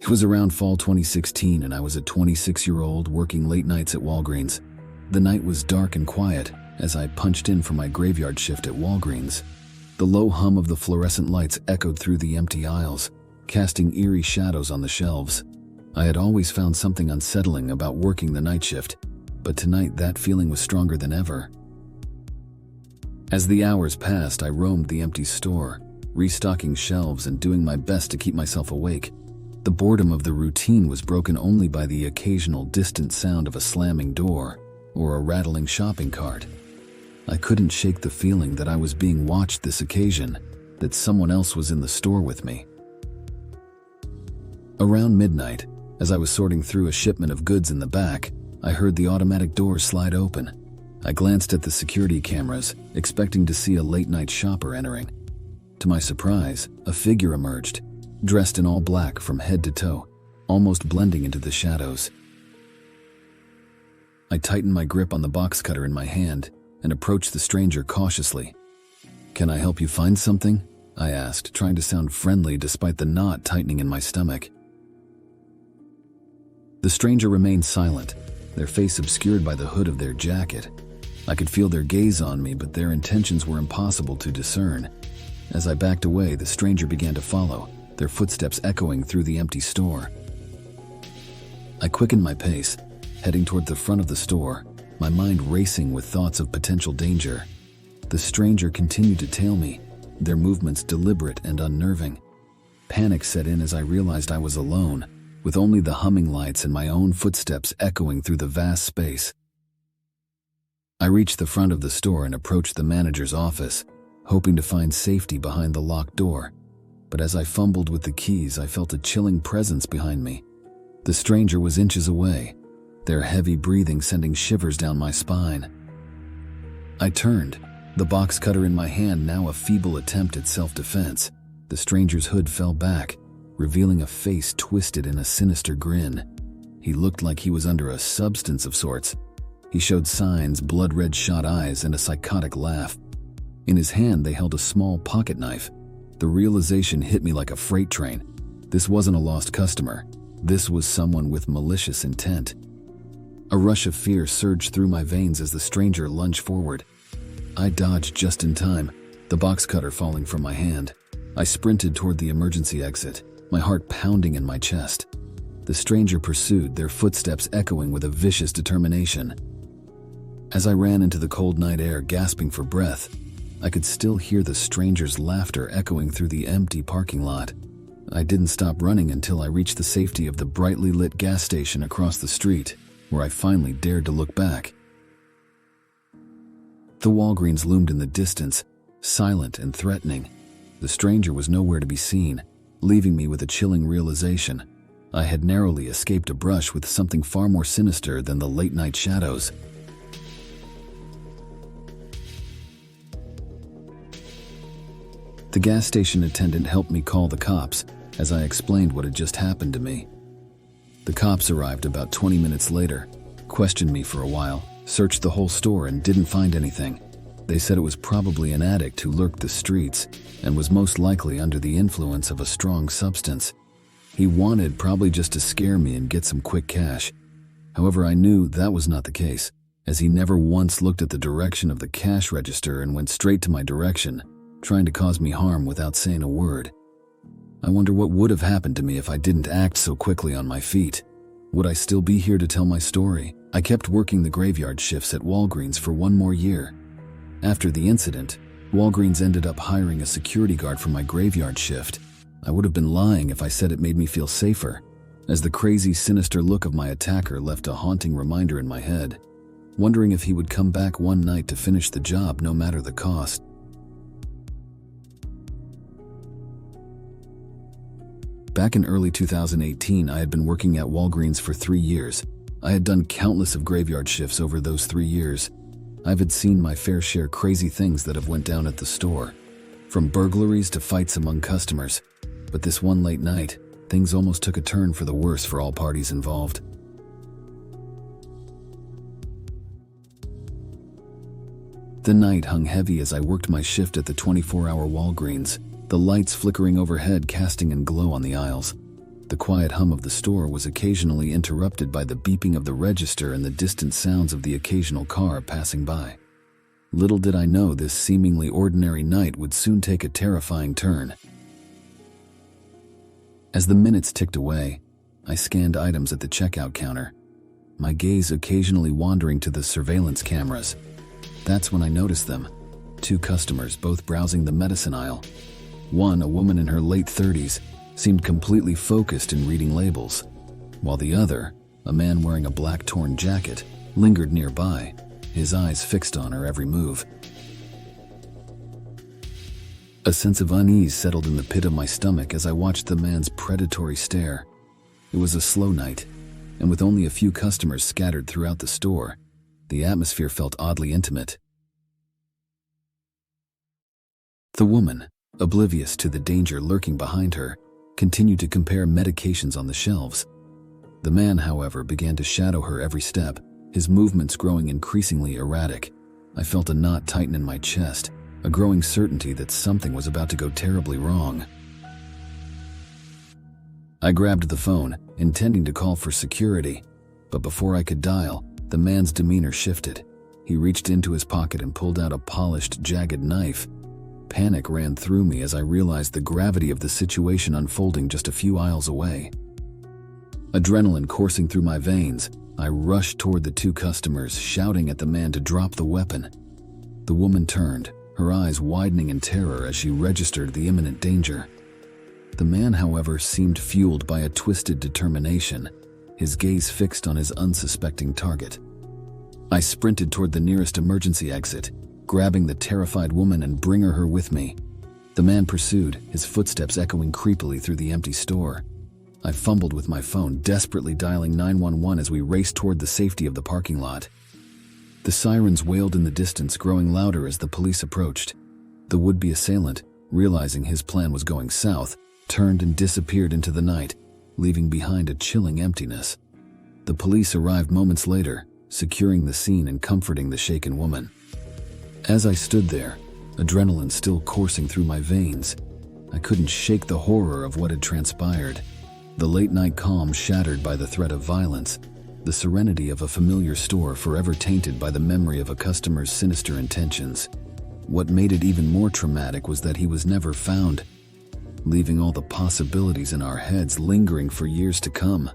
It was around fall 2016 and I was a 26-year-old working late nights at Walgreens. The night was dark and quiet as I punched in for my graveyard shift at Walgreens. The low hum of the fluorescent lights echoed through the empty aisles, casting eerie shadows on the shelves. I had always found something unsettling about working the night shift, but tonight that feeling was stronger than ever. As the hours passed, I roamed the empty store, restocking shelves and doing my best to keep myself awake. The boredom of the routine was broken only by the occasional distant sound of a slamming door or a rattling shopping cart. I couldn't shake the feeling that I was being watched this occasion, that someone else was in the store with me. Around midnight, as I was sorting through a shipment of goods in the back, I heard the automatic door slide open. I glanced at the security cameras, expecting to see a late-night shopper entering. To my surprise, a figure emerged, dressed in all black from head to toe, almost blending into the shadows. I tightened my grip on the box cutter in my hand and approached the stranger cautiously. "Can I help you find something?" I asked, trying to sound friendly despite the knot tightening in my stomach. The stranger remained silent, their face obscured by the hood of their jacket. I could feel their gaze on me, but their intentions were impossible to discern. As I backed away, the stranger began to follow, their footsteps echoing through the empty store. I quickened my pace, heading toward the front of the store, my mind racing with thoughts of potential danger. The stranger continued to tail me, their movements deliberate and unnerving. Panic set in as I realized I was alone, with only the humming lights and my own footsteps echoing through the vast space. I reached the front of the store and approached the manager's office, hoping to find safety behind the locked door. But as I fumbled with the keys, I felt a chilling presence behind me. The stranger was inches away, their heavy breathing sending shivers down my spine. I turned, the box cutter in my hand now a feeble attempt at self-defense. The stranger's hood fell back, revealing a face twisted in a sinister grin. He looked like he was under a substance of sorts. He showed signs, blood-red shot eyes, and a psychotic laugh. In his hand, they held a small pocket knife. The realization hit me like a freight train. This wasn't a lost customer. This was someone with malicious intent. A rush of fear surged through my veins as the stranger lunged forward. I dodged just in time, the box cutter falling from my hand. I sprinted toward the emergency exit, my heart pounding in my chest. The stranger pursued, their footsteps echoing with a vicious determination. As I ran into the cold night air, gasping for breath, I could still hear the stranger's laughter echoing through the empty parking lot. I didn't stop running until I reached the safety of the brightly lit gas station across the street, where I finally dared to look back. The Walgreens loomed in the distance, silent and threatening. The stranger was nowhere to be seen, leaving me with a chilling realization. I had narrowly escaped a brush with something far more sinister than the late-night shadows. The gas station attendant helped me call the cops as I explained what had just happened to me. The cops arrived about 20 minutes later, questioned me for a while, searched the whole store and didn't find anything. They said it was probably an addict who lurked the streets and was most likely under the influence of a strong substance. He wanted probably just to scare me and get some quick cash. However, I knew that was not the case, as he never once looked at the direction of the cash register and went straight to my direction, trying to cause me harm without saying a word. I wonder what would have happened to me if I didn't act so quickly on my feet. Would I still be here to tell my story? I kept working the graveyard shifts at Walgreens for one more year. After the incident, Walgreens ended up hiring a security guard for my graveyard shift. I would have been lying if I said it made me feel safer, as the crazy, sinister look of my attacker left a haunting reminder in my head, wondering if he would come back one night to finish the job no matter the cost. Back in early 2018, I had been working at Walgreens for 3 years. I had done countless of graveyard shifts over those 3 years. I had seen my fair share crazy things that have went down at the store, from burglaries to fights among customers. But this one late night, things almost took a turn for the worse for all parties involved. The night hung heavy as I worked my shift at the 24-hour Walgreens, the lights flickering overhead casting a glow on the aisles. The quiet hum of the store was occasionally interrupted by the beeping of the register and the distant sounds of the occasional car passing by. Little did I know this seemingly ordinary night would soon take a terrifying turn. As the minutes ticked away, I scanned items at the checkout counter, my gaze occasionally wandering to the surveillance cameras. That's when I noticed them. 2 customers, both browsing the medicine aisle. One, a woman in her late 30s, seemed completely focused in reading labels, while the other, a man wearing a black torn jacket, lingered nearby, his eyes fixed on her every move. A sense of unease settled in the pit of my stomach as I watched the man's predatory stare. It was a slow night, and with only a few customers scattered throughout the store, the atmosphere felt oddly intimate. The woman, oblivious to the danger lurking behind her, continued to compare medications on the shelves. The man, however, began to shadow her every step, his movements growing increasingly erratic. I felt a knot tighten in my chest, a growing certainty that something was about to go terribly wrong. I grabbed the phone, intending to call for security, but before I could dial, the man's demeanor shifted. He reached into his pocket and pulled out a polished, jagged knife. Panic ran through me as I realized the gravity of the situation unfolding just a few aisles away. Adrenaline coursing through my veins, I rushed toward the 2 customers, shouting at the man to drop the weapon. The woman turned, her eyes widening in terror as she registered the imminent danger. The man, however, seemed fueled by a twisted determination, his gaze fixed on his unsuspecting target. I sprinted toward the nearest emergency exit, grabbing the terrified woman and bringing her with me. The man pursued, his footsteps echoing creepily through the empty store. I fumbled with my phone, desperately dialing 911 as we raced toward the safety of the parking lot. The sirens wailed in the distance, growing louder as the police approached. The would-be assailant, realizing his plan was going south, turned and disappeared into the night, leaving behind a chilling emptiness. The police arrived moments later, securing the scene and comforting the shaken woman. As I stood there, adrenaline still coursing through my veins, I couldn't shake the horror of what had transpired. The late-night calm shattered by the threat of violence, the serenity of a familiar store forever tainted by the memory of a customer's sinister intentions. What made it even more traumatic was that he was never found, leaving all the possibilities in our heads lingering for years to come.